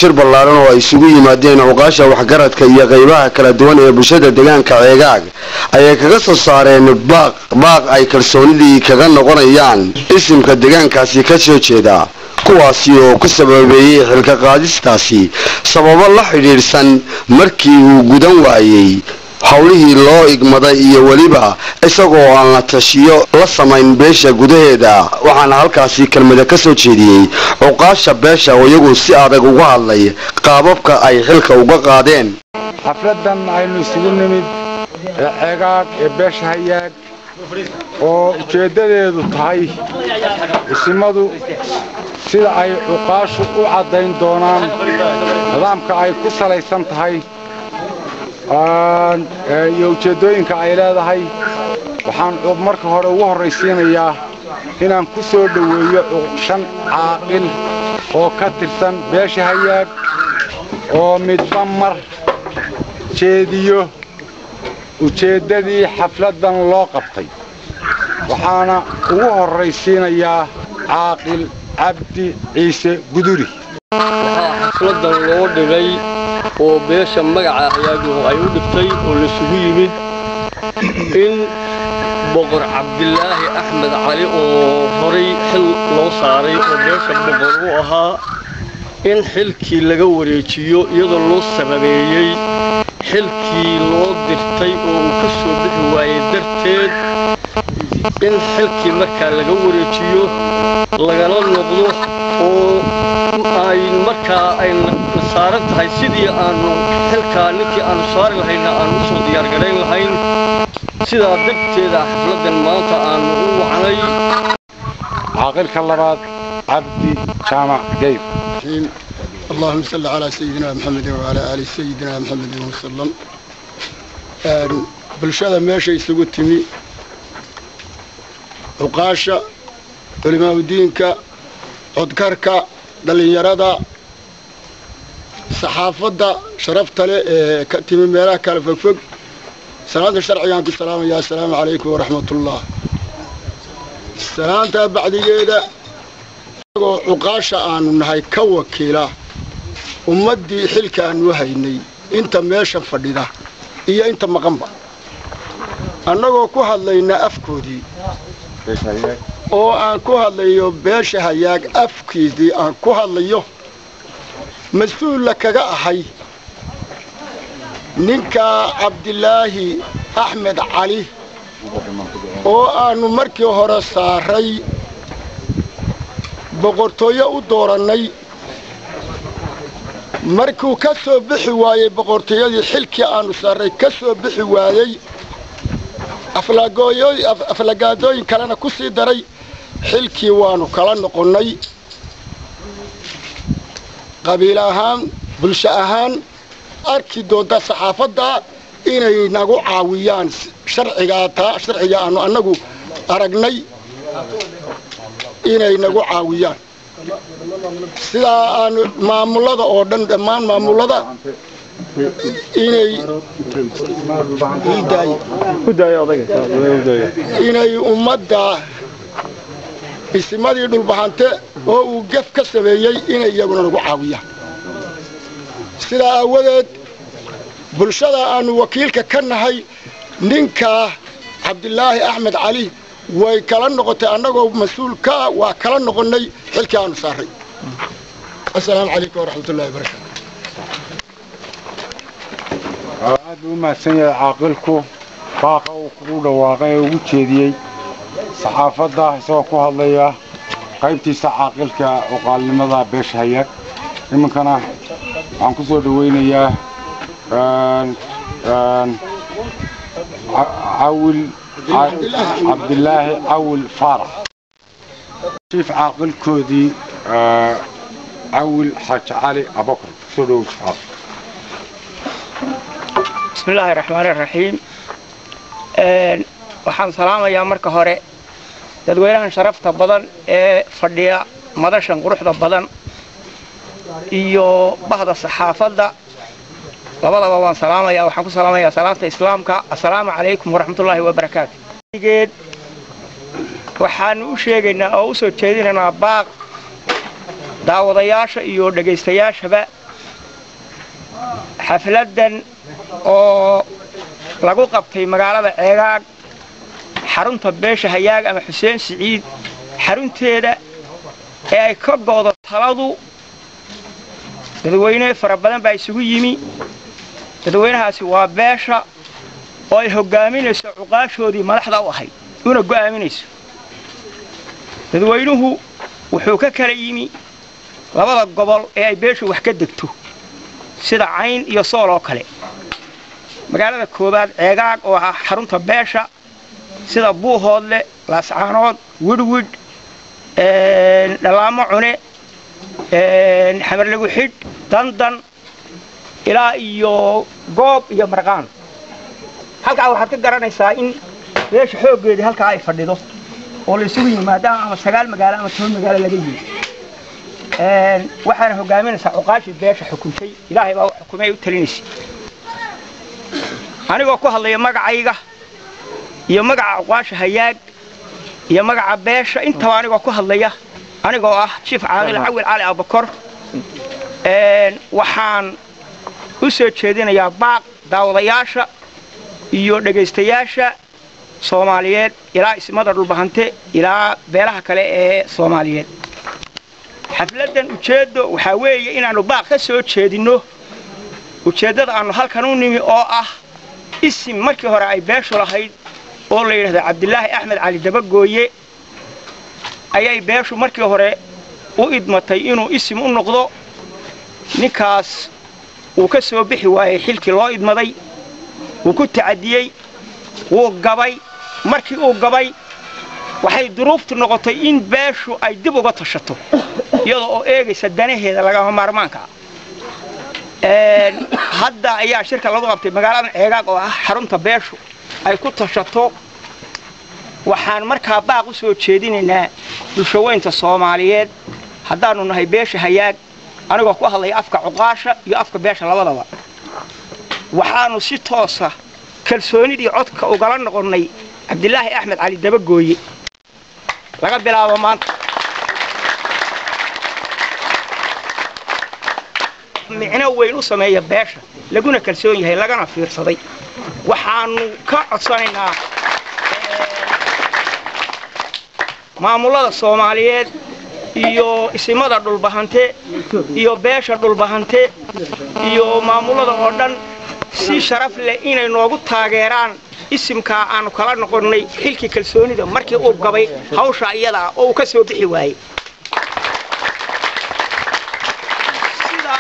shir ballaaran oo ay isugu yimaadeen uqaasha waxgaradka iyo qaybaha kala duwan ee bulshada deegaanka Ceegaag ayay kaga soo saareen baaq ay kalsoonidii kaga noqonayaan isimka deegaankaasi ka soo jeeda kuwaasi oo ku sababeeyay xilka qaadistaasi sababo la xiriirsan markii uu gudan waayay hawlihii loo igmaday iyo waliba isagoo aan la tashiyo la samayn beesha gudaheeda waxaana halkaasi kelmada ka soo jeediyay uqaasha beesha oo iyagu si adag uga hadlay qaababka ay xilka uga qaadeen xafladan aynu isugu nimid Ceegaag ee beesha Hayaag oo ujeedadeedu tahay isimadu sida ay uqaashu u cadeyn doonaan nidaamka ay ku salaysan tahay iyo ujeedooyinka ay leedahay waxaan marka hore ugu horeysiinayaa inaan ku soo dhaweeyo 5 caaqil oo ka tirsan beesha Hayaag oo midba mar jeediyo ujeedadii xafladan loo qabtay waxaana ugu horeysiinayaa caaqil Cabdi Ciise Guduri xafladan loo dhigay oo beesha magaca Hayaag ay u dhigtay oo la isugu yimid in boqor Cabdillaahi Axmed Cali oo horay xil loo saaray oo beesha boqor u ahaa in xilkii laga wareejiyo iyadoo loo sababeeyay xilkii loo dirtay oo uu ka soo bixi waayay darteed in xilkii markaa laga wareejiyo lagala noqdo oo ay markaa ay saaran tahay sidii aanu xilka ninkii aanu saari lahayn aanu soo diyaar gareyn lahayn sidaa darteeda xafladan maanta aanu u wacnay caaqilka labaad Cabdi Jaamac Geyb اللهم صل على سيدنا محمد وعلى آل سيدنا محمد وسلم بالشهادة ماشي isugu timi uqaasha culimada diinka codkarka dhalinyarada saxaafada sharafta leh ee ka timi meelaha kala fogfog salaanta sharciga ku salaamaya assalaamu alaykum wa rahmatullah salaanta bacdigeeda oo uqaasha aanu nahay ka wakiila ummadii xilka aanu haynay inta meesha fadhida iyo inta maqanba annagoo ku hadlayna afkoodii oo aan ku hadlayo beesha Hayaag afkiisii aan ku hadlayo mas'uul kaga ahay ninka Cabdillaahi Axmed Cali oo aanu markii hore saaray boqortooyo u dooranay markuu ka soo bixi waayay boqortooyadii xilkii aanu saaray ka soo bixi waayay aflagaadooyin kalena ku sii daray xilkii waanu kala noqonnay qabiil ahaan bulsho ahaan arki doonta saxaafadda inay nagu caawiyaan sharciga aanu annagu aragnay inay nagu caawiyaan sidaa aan maamulada oo dhan dhammaan maamulada inay ummadda isimadii dhulbahante oo uu gaf ka sameeyay inay iyaguna nagu caawiyaan sidaa awadeed bulshada aanu wakiilka ka nahay ninka Cabdillaahi Axmed Cali way kala noqotay annagoo mas'uulka waa kala noqonay xilkii aanu saaray assalaamu alaykum wa rahmatullahi wa barakatuh aad u mahadsanyahay caaqilku baaqa uu ku dhawaaqay oo ugu jeediyay saxaafadda isagoo ku hadlaya qaybtiisa caaqilka oo qaalnimada beesha Hayaag iminkana waxaan ku soo dhaweynayaa Cabdillaahi Awil Faarax شيف عاقل كودي عول حاج علي أبكر سلوك بسم الله الرحمن الرحيم waxaan salaamayaa marka hore dadweynahan sharafta badan ee fadhiya madashan quruxda badan iyo bahda saxaafadda labadaba waan salaamayaa waxaan ku salaamayaa salaanta islaamka assalaamu alaykum wa rahmatullahi wa barakaatuh waxaan u sheegaynaa oo u soo jeedinaynaa baaq daawadayaasha iyo dhageystayaashaba xafladan oo lagu qabtay magaalada Ceegaag xarunta beesha Hayaag ama Xuseen Siciid xarunteeda ee ay ka goodo taladu dadweyne fara badan baa isugu yimi dadweynahaasi waa beesha oo ay hogaaminayso cuqaashoodii madaxda u ahayd una go'aaminayso dadweynuhu wuxuu ka kala yimi labada gobol ee ay beeshu wax ka degto sida Cayn iyo Sool oo kale magaalada koobaad Ceegaag oo ah xarunta beesha sida Buuhoodle Laascaanood Wirwid Dhalaamo Cune Xamar lagu xid dandan ilaa iyo goob iyo marqaan halka waxaad ka garanaysaa in beesha xoogeedii halka ay fadhido oo la isugu yimaadaan ama 9 magaalo ama 10 magaalo laga yimi waxaan hogaaminaysaa cuqaashi beesha xukuntay ilaahay baa xukumay u talinaysa anigoo ku hadlaya magacayga iyo magaca cuqaashi Hayaag iyo magaca beesha inta anigoo ku hadlaya anigoo ah Chief Caaqil Cawil Cali Abakor waxaan u soo jeedinayaa baaq daawadayaasha iyo dhageystayaasha Soomaaliyeed ilaa ismada dhulbahante ilaa beelaha kale ee Soomaaliyeed xafladan ujeedo waxa weeye inaanu baaq ka soo jeedino ujeedada aanu halkan u nimi oo ah isim markii hore ay beeshu lahayd oo la yiraahdo Cabdilaahi Axmed Cali Dabagooye ayay beeshu markii hore u idmatay inuu isim u noqdo ninkaas uu ka soo bixi waayay xilkii loo idmaday uu ku tacadiyay uu gabay markii uu gabay waxay duruuftu noqotay in beeshu ay dib uga tashato iyadoo oo eegaysa danaheeda laga maarmaanka hadda ayaa shirka lagu qabtay magaalada Ceegaag oo ah xarunta beeshu ay ku tashato waxaan markaa baaq u soo jeedinaynaa bulshooyinka Soomaaliyeed haddaanu nahay beesha Hayaag anigoo ku hadlay afka cuqaasha iyo afka beesha labadaba waxaanu si toos ah kalsoonidii codka uga noqonnay Cabdilaahi Axmed Cali Dabagooye laga bilaabo maanta micno weyn u sameeya beesha laguna kalsoon yahay lagana fiirsaday waxaanu ka codsanaynaa maamulada Soomaaliyeed iyo isimada dhulbahante iyo beesha dhulbahante iyo maamulada oo dhan si sharaf leh inay noogu taageeraan isimka aanu kala noqonnay xilkii kalsoonida markii uu gabay hawsha iyada oo uu ka soo bixi waayay sida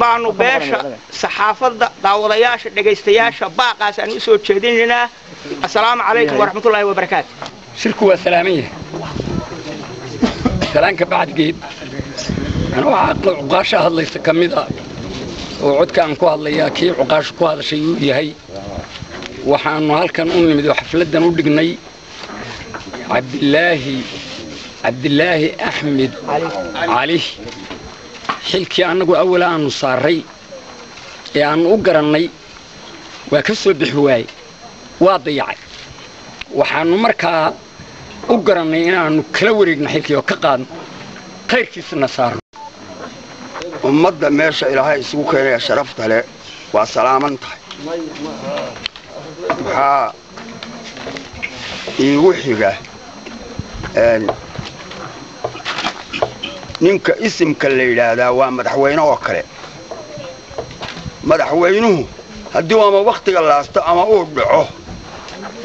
baanu beesha saxaafadda daawadayaasha dhageystayaasha baaqaas aan u soo jeedinaynaa assalaamu calaykum waraxmatullaahi wabarakaatuh shirku waa salaamiyah salaanka bacdgeed أنا وعقل عقاش هذا ليس كميدا وعد كان كوهذا ليا كي عقاش كوهذا شيء يهي وحن هالكن أمي مدو حفلة نود جني عبد الله أحمد علي حلكي أنا جو أولا أنو صاري يعني أجرني وكسر بحواي وضيعي وحن مركا أجرني أنو كلوريجنا حلكي وكقان خير كيس النصار ummadda meesha ilaahay isugu keenay sharafta leh waa salaaman tahay waxa iigu xiga ninka isimka la yiraahdaa waa madaxweyne oo kale madaxweynuhu haddii ama waqtiga laasto ama uu dhaco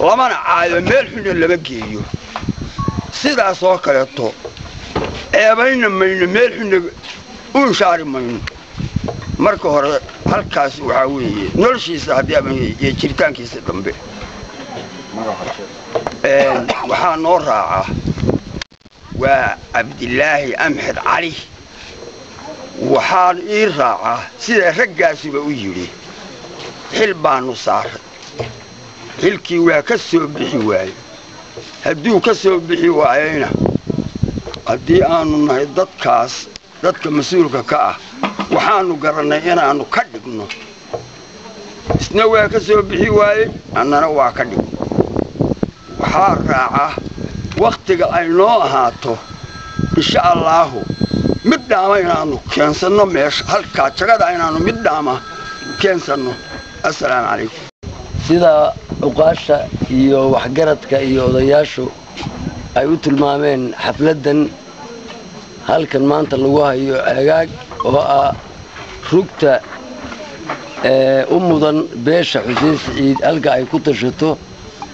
lamana caayo meel xun lama geeyo sidaas oo kale to eebayna meel xun uu shaari mayno marka hore halkaas waxa weeye noloshiisa hadii ama jiritaankiisa dambe waxa noo raaca waa Cabdilaahi Axmed Cali waxaan ii raaca sida raggaasiba u yiri xil baanu saaray xilkii waa ka soo bixi waayay hadduu ka soo bixi waayayna haddii aanu nahay dadka mas'uulka ka ah waxaanu garanay inaanu ka dhigno isna waa ka soo bixi waayay annana waa ka dhig waxa raaca waqtiga ay noo ahaato insha Allah mid dhaama inaanu keensanno meesha halkaa jagada inaanu mid dhaama keensanno. Assalaamu calaykum. sida uqaasha iyo waxgaradka iyo odayaashu ay u tilmaameen xafladan halkan maanta lagu hayo Ceegaag oo ah rugta u mudan beesha Xuseen Siciid halka ay ku tashato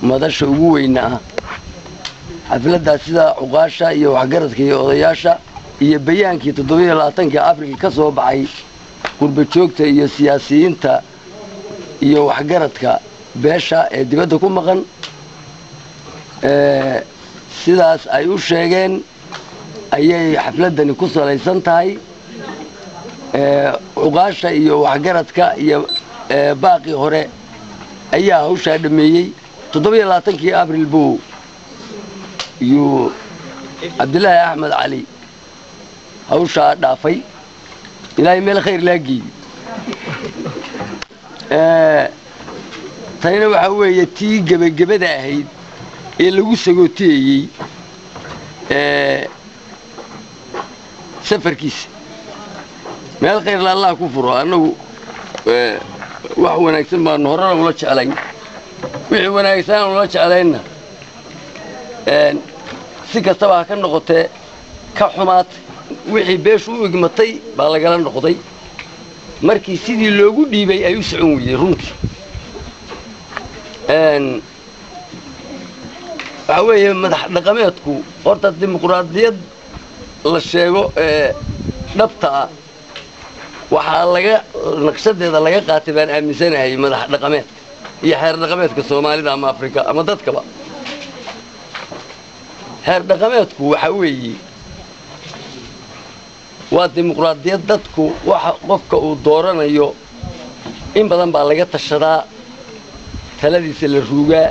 madasha ugu weyn ah. xafladda sida uqaasha iyo waxgaradka iyo odayaasha iyo bayaankii 27 Abriil ka soo baxay qurba joogta iyo siyaasiyiinta iyo waxgaradka beesha ee dibadda ku maqan sidaas ay u sheegeen ayay xafladani ku salaysan tahay. uqaasha iyo waxgaradka iyo baaqi hore ayaa hawsha dhameeyay 27 Abriil buu Cabdilaahi Axmed Cali hawsha dhaafay ilaahay meel khayr laagi tayna waxa weeye tii gabagabada ahayd ee lagu sagootiyay safarkiisa meel khayr la Allah ku furo anagu wax wanaagsan baan horena ula jeclayn wixii wanaagsan ula jeclayna si kastaba ka noqotee ka xumaat wixii beeshu u igmatay baa lagala noqday markii sidii loogu dhiibay ay u socon weeyay runtii waxa weeye madax dhaqameedku horta dimuqraadiyad la sheego dhabta waxaa laga naqshadeeda laga qaatay baan aaminsanahay madax dhaqameed iyo xeer dhaqameedka Soomaalida ama Afrika ama dadkaba. xeer dhaqameedku waxa weeye waa dimuqraadiyad dadku waxa qofka uu dooranayo in badan baa laga tashadaa taladiisa la ruugaa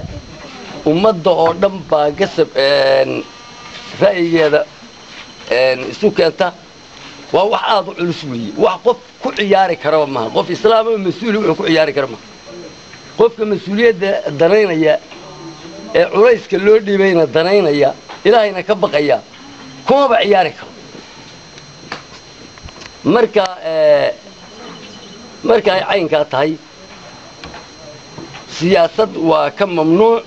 ummadda oo dhan baa gasab ra'yigeeda isu keenta waa wax aad u culus weeye wax qof ku ciyaari kara ma qof islaam oo mas'uul uu ku ciyaari kara ma qofka mas'uuliyadda danaynaya ee culayska loo dhiibayna danaynaya ilaahayna ka baqaya kuma ba ciyaari karo marka ay caynka tahay siyaasad waa ka mamnuuc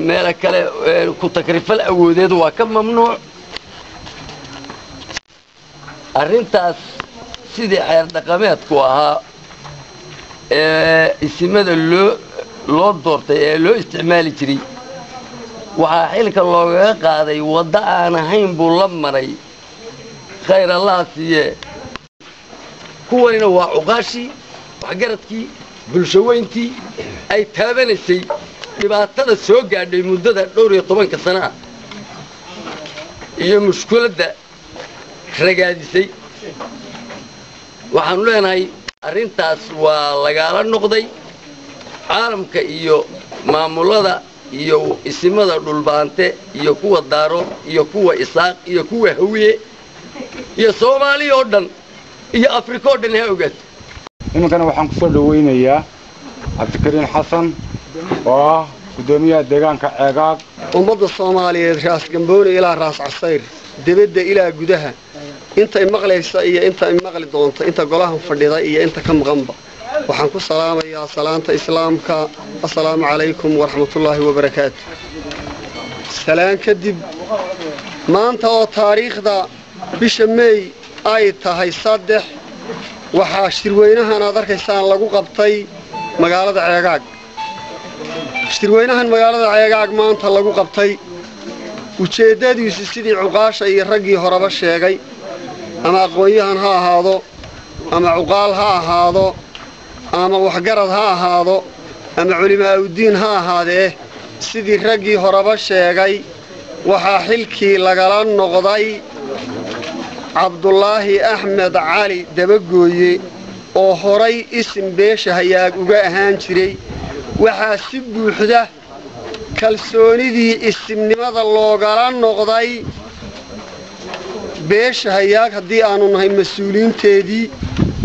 meel kale ku takrifal awoodeed waa ka mamnuuc arrintaas sidii xeer dhaqameedku ahaa isimada loo doortay ee loo isticmaali jiray waxaa xilka looga qaaday wadda aan ahayn buu la maray khayr Allah siiye kuwanina waa uqaashi waxgaradkii bulshaweyntii ay taabanaysay dhibaatada soo gaadhay muddada 12 sano iyo mushkiladda ragaadisay waxaan leenahay arrintaas waa lagala noqday caalamka iyo maamulada iyo isimada dhulbaante iyo kuwa daaro iyo kuwa isaaq iyo kuwa hawiye iyo Soomaaliya oo dhan iyo Afrika oo dhan ha ogaad. imankana waxaan ku soo dhaweynayaa Cabdikariin Xasan oo gudoomiyaha deegaanka Ceegaag. ummadda Soomaaliyeed raas gambooni ilaa raas casayr dibadda ilaa gudaha inta maqlaysa iyo inta maqli doonta inta golahan fadhida iyo inta ka maqanba waxaan ku salaamayaa salaanta islaamka assalaamu calaykum wa rahmatullaahi wa barakaatuh. salaan kadib maanta oo taariikhda bisha May ay tahay 3 waxaa shirweynahan aad arkaysaan lagu qabtay magaalada Ceegaag. shirweynahan magaalada Ceegaag maanta lagu qabtay ujeedadiisu sidii uqaasha iyo raggii horeba sheegay ama aqoonyahan ha ahaado ama uqaal ha ahaado ama waxgarad ha ahaado ama culimaa u diin ha ahaadee sidii raggii horeba sheegay waxaa xilkii lagala noqday Cabdulaahi Axmed Cali Dabagooye oo horay isim beesha Hayaag uga ahaan jiray waxaa si buuxda kalsoonidii isimnimada loogala noqday beesha Hayaag haddii aanu nahay mas'uuliinteedii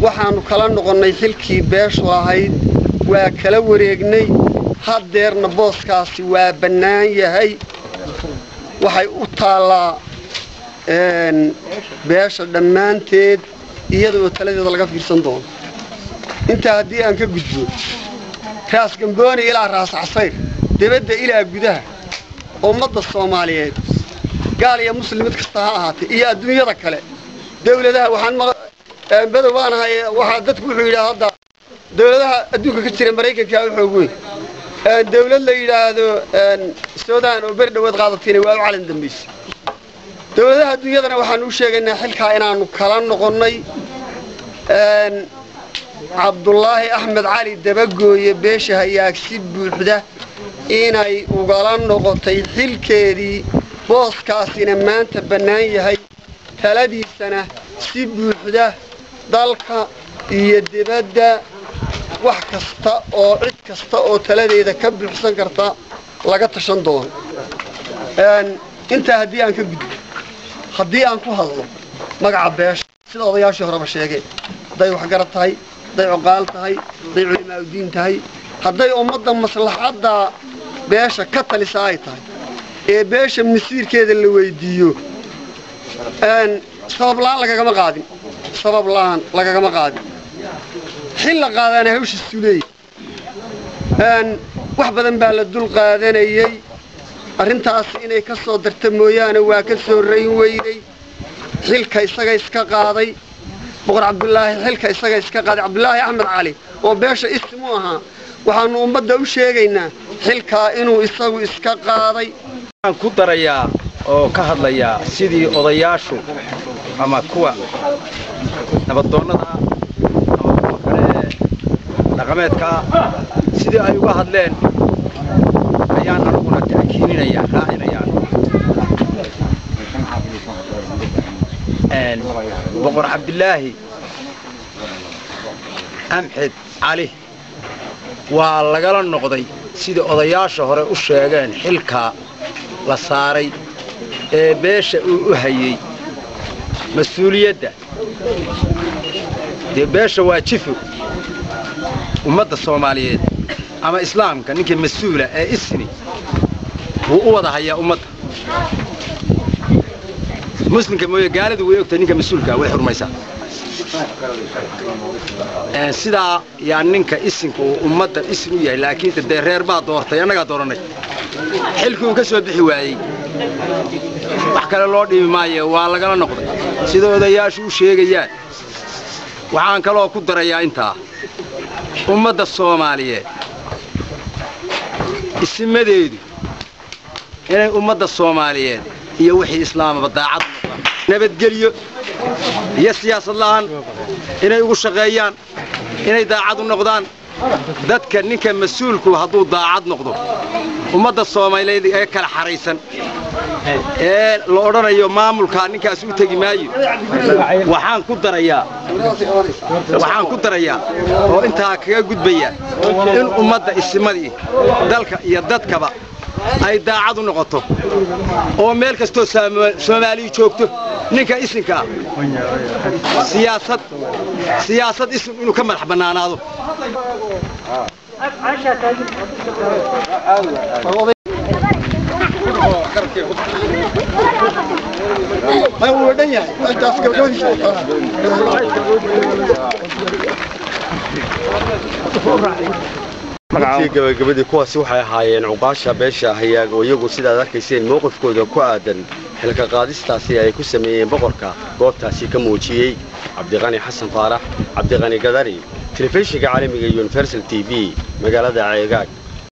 waxaanu kala noqonnay xilkii beesha lahayd waa kala wareegnay haddeerna booskaasi waa bannaan yahay waxay u taalaa beesha dhammaanteed iyadoo taladeeda laga fiirsan doono intaa haddii aan ka gudbo raas gambooni ilaa raas casayr dibadda ilaa gudaha ummadda Soomaaliyeed gaal iyo muslim mid kasta ha ahaatee iyo adduunyada kale dawladaha waxaan badawanahay waxa dadku wuxuu yiraahdaa hadda dawladaha adduunka ka jira Mareykanka wuxuu ugu weyn dawlad la yiraahdo Suudaan oo bari dhawaad qaadatay waa calan dambiis dawladaha adduunyadana waxaan u sheegaynaa xilka inaanu kala noqonnay Cabdullaahi Axmed Cali dabagooye beesha hayaag si buuxda inay ugala noqotay xilkeedii booskaasina maanta bannaan yahay taladiisana si buuxda dalka iyo dibadda wax kasta oo cid kasta oo taladeeda ka buuxsan karta laga tashan doono inta haddii aan ka gudbo haddii aan ku hadlo magaca beesha sida odayaashii horeba sheegeen haday wax garad tahay haday cuqaal tahay haday culimaa u diin tahay hadday ummadda maslaxadda beesha ka talisa ay tahay ee beesha masiirkeeda la weydiiyo sabab laan lagagama qaadin xil la qaadana hawsha suuleey wax badan baa la dul qaadanayay arrintaas inay ka soo darto mooyaane waa ka soo rayn weynay xilka isaga iska qaaday boqor Cabdullaahi xilka isaga iska qaaday Cabdullaahi Axmed Cali oo beesha ismu ahaa waxaanu ummadda u sheegaynaa xilka inuu isagu iska qaaday aan ku darayaa oo ka hadlayaa sidii odayaashu ama kuwa nabadoonnada ama kuwa kale dhaqameedka sidii ay uga hadleen ayaan anaguna taakiininayaa raacinayaan boqor Cabdullaahi Axmed Cali waa lagala noqday sidii odayaasha hore u sheegeen xilka la saaray ee beesha uu u hayay mas'uuliyadda de beesha waa jifu ummadda Soomaaliyeed ama islaamka ninka mas'uula ee isni wuu u wada hayaa ummadda muslimka mooye gaaladu way ogtahay ninka mas'uulka way xurmaysaa sidaa yaa ninka isinku ummadda isin u yahay laakiin de reer baa doortay annaga dooranay xilkii uu ka soo bixi waayay wax kale loo dhimi maayo waa lagala noqday sida odayaashu u sheegayaan waxaan kaloo ku darayaa intaa ummadda Soomaaliyeed ismadeedu inay ummadda Soomaaliyeed iyo wixii islaamaba daacad nabadgeliyo iyo siyaasad la'aan inay ugu shaqeeyaan inay daacad u noqdaan dadka ninka mas'uulku hadduu daacad noqdo ummadda Soomaaliyeed ee kala xareysan ee la odhanayo maamulka ninkaas u tagi maayo waxaan ku darayaa oo intaa kaga gudbaya in ummadda ismadii dalka iyo dadkaba ay daacad u noqoto oo meel kasto Soomaaliya joogto ninka isinka siyaasad isin inuu ka madax banaanaado gabadhii kuwaasi waxay ahaayeen cuqaasha beesha hayaag oo iyagu sidaad arkayseen mowqifkooda ku aadan xilka qaadistaasi ay ku sameeyeen boqorka goobtaasi ka muujiyey Cabdiqani Xasan Faarax Cabdiqani Gadari telefishinka caalamiga Universal TV magaalada Ceegaag